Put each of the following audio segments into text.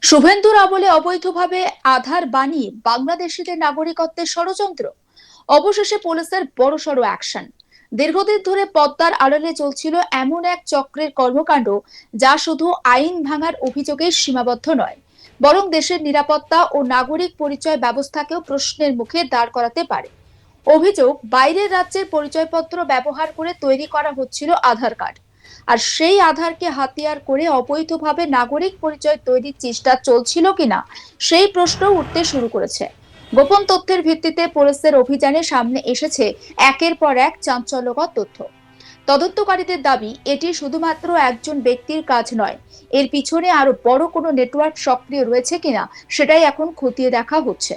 শুভেন্দুর আমলে অবৈধভাবে আধার বানিয়ে বাংলাদেশিদের নাগরিকত্বের ষড়যন্ত্র। অবশেষে পুলিশের বড়সড় অ্যাকশন। দীর্ঘদিন ধরে পদ্মার আড়ালে চলছিল এমন এক চক্রের কর্মকাণ্ড, যা শুধু আইন ভাঙার অভিযোগেই সীমাবদ্ধ নয়, বরং দেশের নিরাপত্তা ও নাগরিক পরিচয় ব্যবস্থাকেও প্রশ্নের মুখে দাঁড় করাতে পারে। অভিযোগ, বাইরের রাজ্যের পরিচয়পত্র ব্যবহার করে তৈরি করা হচ্ছিল আধার কার্ড, আর সেই আধারকে হাতিয়ার করে অবৈধভাবে নাগরিক পরিচয় তৈরির চেষ্টা চলছিল কিনা সেই প্রশ্ন উঠতে শুরু করেছে। গোপন তথ্যের ভিত্তিতে পুলিশের অভিযানে সামনে এসেছে একের পর এক চাঞ্চল্যকর তথ্য। তদন্তকারীদের দাবি, এটি শুধুমাত্র একজন ব্যক্তির কাজ নয়, এর পিছনে আরো বড় কোনো নেটওয়ার্ক সক্রিয় রয়েছে কিনা সেটাই এখন খতিয়ে দেখা হচ্ছে।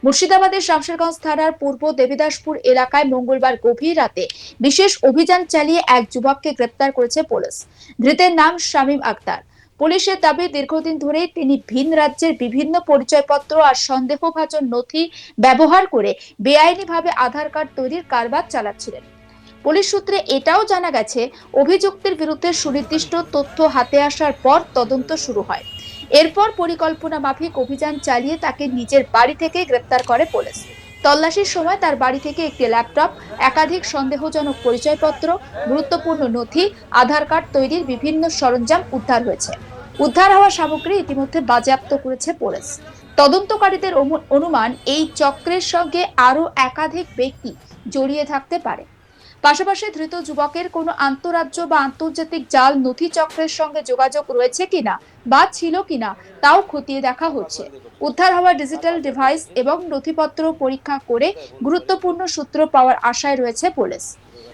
মুর্শিদাবাদের শামশেরগঞ্জ থানার পূর্ব দেবীদাসপুর এলাকায় মঙ্গলবার গভীর রাতে বিশেষ অভিযান চালিয়ে এক যুবককে গ্রেপ্তার করেছে পুলিশ। ধৃতের নাম শামীম আক্তার। পুলিশের দাবি, দীর্ঘদিন ধরেই তিনি ভিন রাজ্যের বিভিন্ন পরিচয়পত্র আর সন্দেহভাজন নথি ব্যবহার করে বেআইনিভাবে আধার কার্ড তৈরির কারবার চালাচ্ছিলেন। পুলিশ সূত্রে এটাও জানা গেছে, অভিযুক্তের বিরুদ্ধে সুনির্দিষ্ট তথ্য হাতে আসার পর তদন্ত শুরু হয়। এরপর পরিকল্পনা মাফিক অভিযান চালিয়ে তাকে নিজের বাড়ি থেকে গ্রেপ্তার করে পুলিশ। তল্লাশির সময় তার বাড়ি থেকে একটি ল্যাপটপ, একাধিক সন্দেহজনক পরিচয়পত্র, গুরুত্বপূর্ণ নথি, আধার কার্ড তৈরির বিভিন্ন সরঞ্জাম উদ্ধার হয়েছে। উদ্ধার হওয়া সামগ্রী ইতিমধ্যে বাজেয়াপ্ত করেছে পুলিশ। তদন্তকারীদের অনুমান, এই চক্রের সঙ্গে আরো একাধিক ব্যক্তি জড়িয়ে থাকতে পারে। পাশাপাশি ধৃত যুবকের কোনো আন্তঃরাজ্য বা আন্তর্জাতিক জাল নথি চক্রের সঙ্গে যোগাযোগ রয়েছে কিনা বা ছিল কিনা তাও খতিয়ে দেখা হচ্ছে। উদ্ধার হওয়া ডিজিটাল ডিভাইস এবং নথিপত্র পরীক্ষা করে গুরুত্বপূর্ণ সূত্র পাওয়ার আশায় রয়েছে পুলিশ।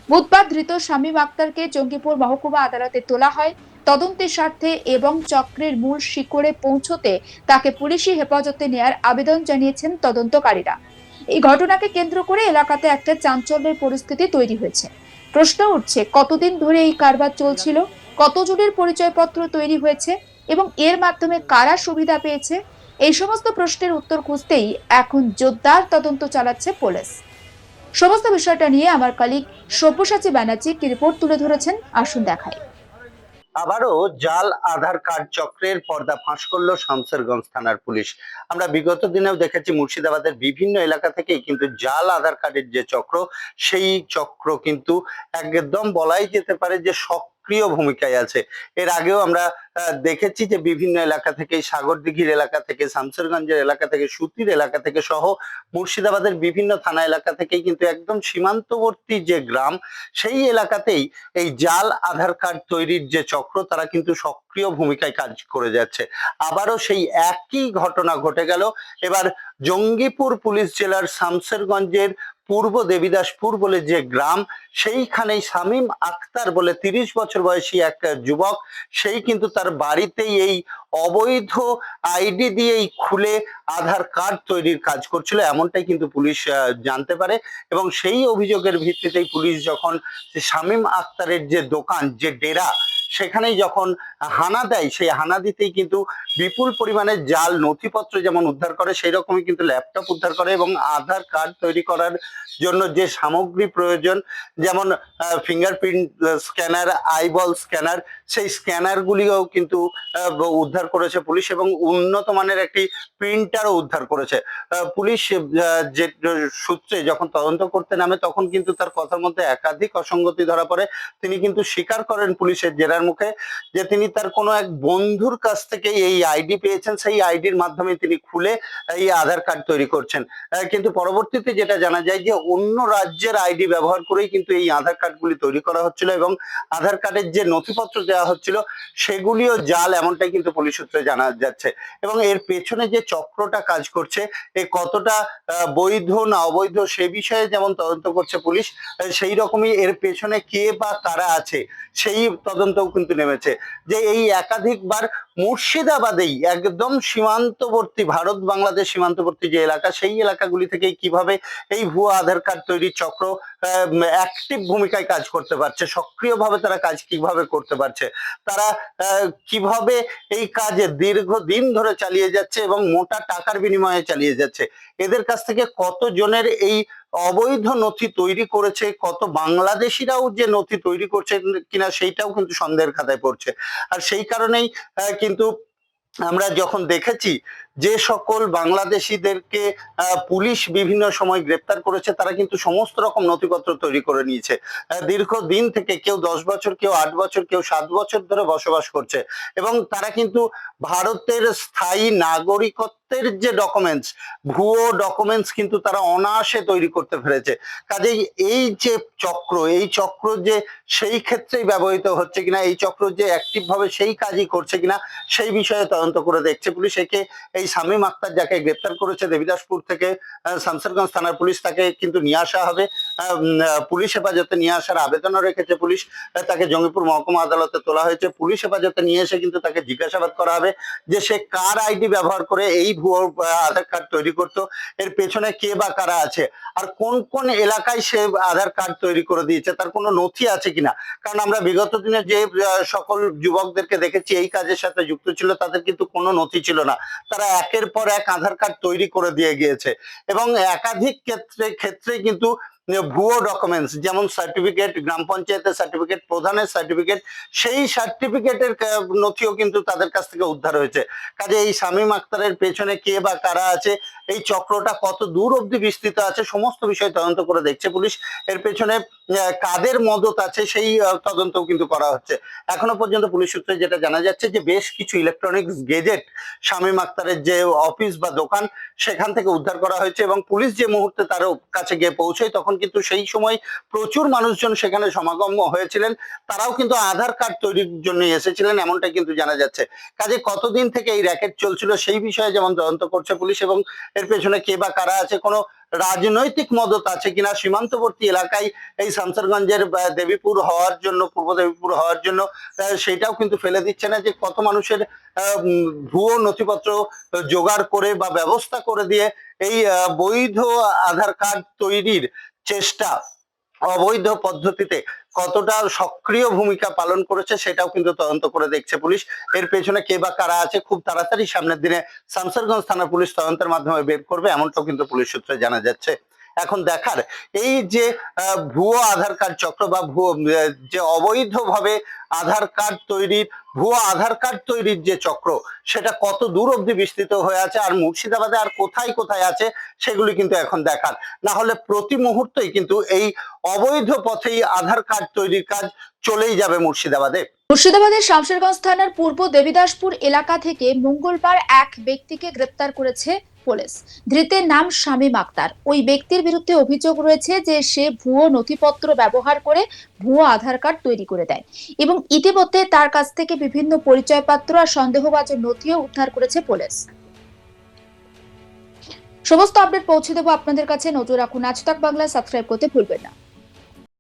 বুধবার ধৃত শামীম আক্তারকে জঙ্গিপুর মহকুমা আদালতে তোলা হয় তদন্তের স্বার্থে, এবং চক্রের মূল শিকড়ে পৌঁছতে তাকে পুলিশি হেফাজতে নেয়ার আবেদন জানিয়েছেন তদন্তকারীরা। এই ঘটনাকে কেন্দ্র করে এলাকাতে একটা চাঞ্চল্যের পরিস্থিতি তৈরি হয়েছে। প্রশ্ন উঠছে, কতদিন ধরে এই কারবার চলছিল, কতজনের পরিচয়পত্র তৈরি হয়েছে এবং এর মাধ্যমে কারা সুবিধা পেয়েছে। এই সমস্ত প্রশ্নের উত্তর খুঁজতেই এখন জোরদার তদন্ত চালাচ্ছে পুলিশ। সমস্ত বিষয়টা নিয়ে আমার কলিগ সব্যসাচী ব্যানার্জি কি রিপোর্ট তুলে ধরেছেন, আসুন দেখাই। আবারও জাল আধার কার্ড চক্রের পর্দা ফাঁস করলো শামসেরগঞ্জ থানার পুলিশ। আমরা বিগত দিনেও দেখেছি মুর্শিদাবাদের বিভিন্ন এলাকা থেকেই কিন্তু জাল আধার কার্ডের যে চক্র, সেই চক্র কিন্তু একদম বলাই যেতে পারে যে সক্রিয় ভূমিকায় আছে। এর আগেও আমরা দেখেছি যে বিভিন্ন এলাকা থেকে, সাগরদিঘির এলাকা থেকে, শামসেরগঞ্জের এলাকা থেকে, সুতির এলাকা থেকে সহ মুর্শিদাবাদের বিভিন্ন থানা এলাকা থেকেই কিন্তু একদম সীমান্তবর্তী যে গ্রাম, সেই এলাকাতেই এই জাল আধার কার্ড তৈরির যে চক্র, তারা কিন্তু সক্রিয় ভূমিকায় কাজ করে যাচ্ছে। আবারও সেই একই ঘটনা ঘটে গেল এবার জঙ্গিপুর পুলিশ জেলার শামসেরগঞ্জের পূর্ব দেবীদাসপুর বলে যে গ্রাম, সেইখানেই শামীম আক্তার বলে 30 বছর বয়সী এক যুবক, সেই কিন্তু তার বাড়িতেই এই অবৈধ আইডি দিয়েই খুলে আধার কার্ড তৈরির কাজ করছিল, এমনটাই কিন্তু পুলিশ জানতে পারে। এবং সেই অভিযোগের ভিত্তিতেই পুলিশ যখন শামীম আক্তারের যে দোকান, যে ডেরা, সেখানেই যখন হানা দেয়, সেই হানা দিতেই কিন্তু বিপুল পরিমাণে জাল নথিপত্র যেমন উদ্ধার করে, সেই রকমই কিন্তু ল্যাপটপ উদ্ধার করে এবং আধার কার্ড তৈরি করার জন্য যে সামগ্রী প্রয়োজন, যেমন ফিঙ্গারপ্রিন্ট স্ক্যানার, আইবল স্ক্যানার, সেই স্ক্যানার গুলিও কিন্তু উদ্ধার করেছে পুলিশ এবং উন্নত মানের একটি প্রিন্টারও উদ্ধার করেছে পুলিশ। যে সূত্রে যখন তদন্ত করতে নামে, তখন কিন্তু তার কথার মধ্যে একাধিক অসঙ্গতি ধরা পড়ে। তিনি কিন্তু স্বীকার করেন পুলিশের জেরার মুখে যে তিনি তার কোনো এক বন্ধুর কাছ থেকে এই আইডি পেয়েছেন, সেই আইডির মাধ্যমে তিনি খুলে এই আধার কার্ড তৈরি করছেন। কিন্তু পরবর্তীতে যেটা জানা যায় যে অন্য রাজ্যের আইডি ব্যবহার করেই কিন্তু এই আধার কার্ডগুলি তৈরি করা হচ্ছিল এবং আধার কার্ডের যে নথিপত্র দেওয়া হচ্ছিল সেগুলিও জাল, এমনটাই কিন্তু পুলিশ সূত্রে জানা যাচ্ছে। এবং এর পেছনে যে চক্রটা কাজ করছে, এ কতটা বৈধ না অবৈধ সে বিষয়ে যেমন তদন্ত করছে পুলিশ, সেই রকমই এর পেছনে কে বা কারা আছে সেই তদন্তও কিন্তু নেমেছে। যে এই একাধিকবার মুর্শিদাবাদেই একদম সীমান্তবর্তী, ভারত বাংলাদেশ সীমান্তবর্তী যে এলাকা, সেই এলাকাগুলি থেকে কিভাবে এই ভুয়া আধার কার্ড তৈরির চক্র অ্যাক্টিভ ভূমিকায় কাজ করতে পারছে, সক্রিয়ভাবে তারা কাজ কিভাবে করতে পারছে, তারা কিভাবে এই কাজ দীর্ঘদিন ধরে চালিয়ে যাচ্ছে এবং মোটা টাকার বিনিময়ে চালিয়ে যাচ্ছে, এদের কাছ থেকে কতজনের এই অবৈধ নথি তৈরি করেছে, কত বাংলাদেশিরাও যে নথি তৈরি করছে কিনা সেইটাও কিন্তু সন্দেহের খাতায় পড়ছে। আর সেই কারণেই কিন্তু আমরা যখন দেখেছি যে সকল বাংলাদেশিদেরকে পুলিশ বিভিন্ন সময় গ্রেপ্তার করেছে, তারা কিন্তু সমস্ত রকম নথিপত্র তৈরি করে নিয়েছে। দীর্ঘদিন থেকে কেউ 10 বছর, কেউ 8 বছর, কেউ 7 বছর ধরে বসবাস করছে, এবং তারা কিন্তু ভারতের স্থায়ী নাগরিকত্বের যে ডকুমেন্টস, ভুয়ো ডকুমেন্টস কিন্তু তারা অনায়াসে তৈরি করতে পেরেছে। কাজেই এই যে চক্র, এই চক্র যে সেই ক্ষেত্রেই ব্যবহৃত হচ্ছে কিনা, এই চক্র যে অ্যাক্টিভ ভাবে সেই কাজই করছে কিনা, সেই বিষয়ে তদন্ত করে দেখছে পুলিশ। একে এই শামীম আক্তার, যাকে গ্রেপ্তার করেছে দেবিদাসপুর থেকে শামসেরগঞ্জ থানার পুলিশ, তাকে কিন্তু নিয়ে আসা হবে। পুলিশ হেফাজতে নিয়ে আসার আবেদনও রেখেছে পুলিশ। তাকে জঙ্গিপুর মহকুমা আদালতে তোলা হয়েছে। পুলিশ হেফাজতে নিয়ে এসে কিন্তু তাকে জিজ্ঞাসাবাদ করা হবে যে সে কার আইডি ব্যবহার করে এই ভুয়ো আধার কার্ড তৈরি করতো, এর পেছনে কে বা কারা আছে, আর কোন কোন এলাকায় সে আধার কার্ড তৈরি করে দিয়েছে, তার কোনো নথি আছে কিনা। কারণ আমরা বিগত দিনে যে সকল যুবকদেরকে দেখেছি এই কাজের সাথে যুক্ত ছিল, তাদের কিন্তু কোনো নথি ছিল না। তারা একের পর এক আধার কার্ড তৈরি করে দিয়ে গিয়েছে, এবং একাধিক ক্ষেত্রে কিন্তু ভুয়ো ডকুমেন্টস, যেমন সার্টিফিকেট, গ্রাম পঞ্চায়েতের সার্টিফিকেট, প্রধানের সার্টিফিকেট, সেই সার্টিফিকেটের নথিও কিন্তু তাদের কাছ থেকে উদ্ধার হয়েছে। কাজে এই শামীম আক্তারের পেছনে কে বা কারা আছে, এই চক্রটা কত দূর অব্দি বিস্তৃত আছে, সমস্ত বিষয় তদন্ত করে দেখছে পুলিশ। এর পেছনে কাদের মদত আছে সেই তদন্তও কিন্তু করা হচ্ছে। এখনো পর্যন্ত পুলিশ সূত্রে যেটা জানা যাচ্ছে যে বেশ কিছু ইলেকট্রনিক্স গেজেট শামীম আক্তারের যে অফিস বা দোকান, সেখান থেকে উদ্ধার করা হয়েছে, এবং পুলিশ যে মুহূর্তে তার কাছে গিয়ে পৌঁছয় তখন কিন্তু সেই সময় প্রচুর মানুষজন সেখানে সমাগম হয়েছিলেন। তারাও কিন্তু আধার কার্ড তৈরির জন্য এসেছিলেন, এমনটাই কিন্তু জানা যাচ্ছে। কাজে কতদিন থেকে এই র্যাকেট চলছিল সেই বিষয়ে যেমন তদন্ত করছে পুলিশ, এবং এর পেছনে কে বা কারা আছে, কোনো রাজনৈতিক মদত আছে কিনা, সীমান্তবর্তী এলাকায় এই শামসেরগঞ্জের দেবীপুর হওয়ার জন্য, পূর্ব দেবীপুর হওয়ার জন্য সেটাও কিন্তু ফেলে দিচ্ছে না যে কত মানুষের ভুয়ো নথিপত্র জোগাড় করে বা ব্যবস্থা করে দিয়ে এই বৈধ আধার কার্ড তৈরির চেষ্টা অবৈধ পদ্ধতিতে কতটা সক্রিয় ভূমিকা পালন করেছে, সেটাও কিন্তু তদন্ত করে দেখছে পুলিশ। এর পেছনে কে বা কারা আছে খুব তাড়াতাড়ি সামনের দিনে শামসেরগঞ্জ থানার পুলিশ তদন্তের মাধ্যমে বের করবে, এমনটাও কিন্তু পুলিশ সূত্রে জানা যাচ্ছে। এখন দেখার এই যে ভুয়ো আধার কার্ড চক্র বা ভুয়ো যে অবৈধভাবে আধার কার্ড তৈরির, ভুয়ো আধার কার্ড তৈরির যে চক্র, সেটা কত দূর অব্দি বিস্তৃত হয়ে আছে, আর মুর্শিদাবাদে আর কোথায় কোথায় আছে, সেগুলি কিন্তু এখন দেখার। না হলে প্রতি মুহূর্তেই কিন্তু এই অবৈধ পথেই আধার কার্ড তৈরির কাজ চলেই যাবে মুর্শিদাবাদে। মুর্শিদাবাদের শামশেরগঞ্জ থানার পূর্ব দেবিদাসপুর এলাকা থেকে মঙ্গলবার এক ব্যক্তিকে গ্রেপ্তার করেছে পুলিশ। ধৃতের নাম শামীম আক্তার। ওই ব্যক্তির বিরুদ্ধে অভিযোগ রয়েছে যে সে ভুয়ো নথিপত্র ব্যবহার করে ভুয়ো আধার কার্ড তৈরি করে দেয়, এবং ইতিমধ্যে তার কাছ থেকে বিভিন্ন পরিচয়পত্র আর সন্দেহভাজন নথিও উদ্ধার করেছে পুলিশ। সমস্ত আপডেট পৌঁছে দেবো আপনাদের কাছে। নজর রাখুন আজ তাক বাংলা, সাবস্ক্রাইব করতে ভুলবেন না।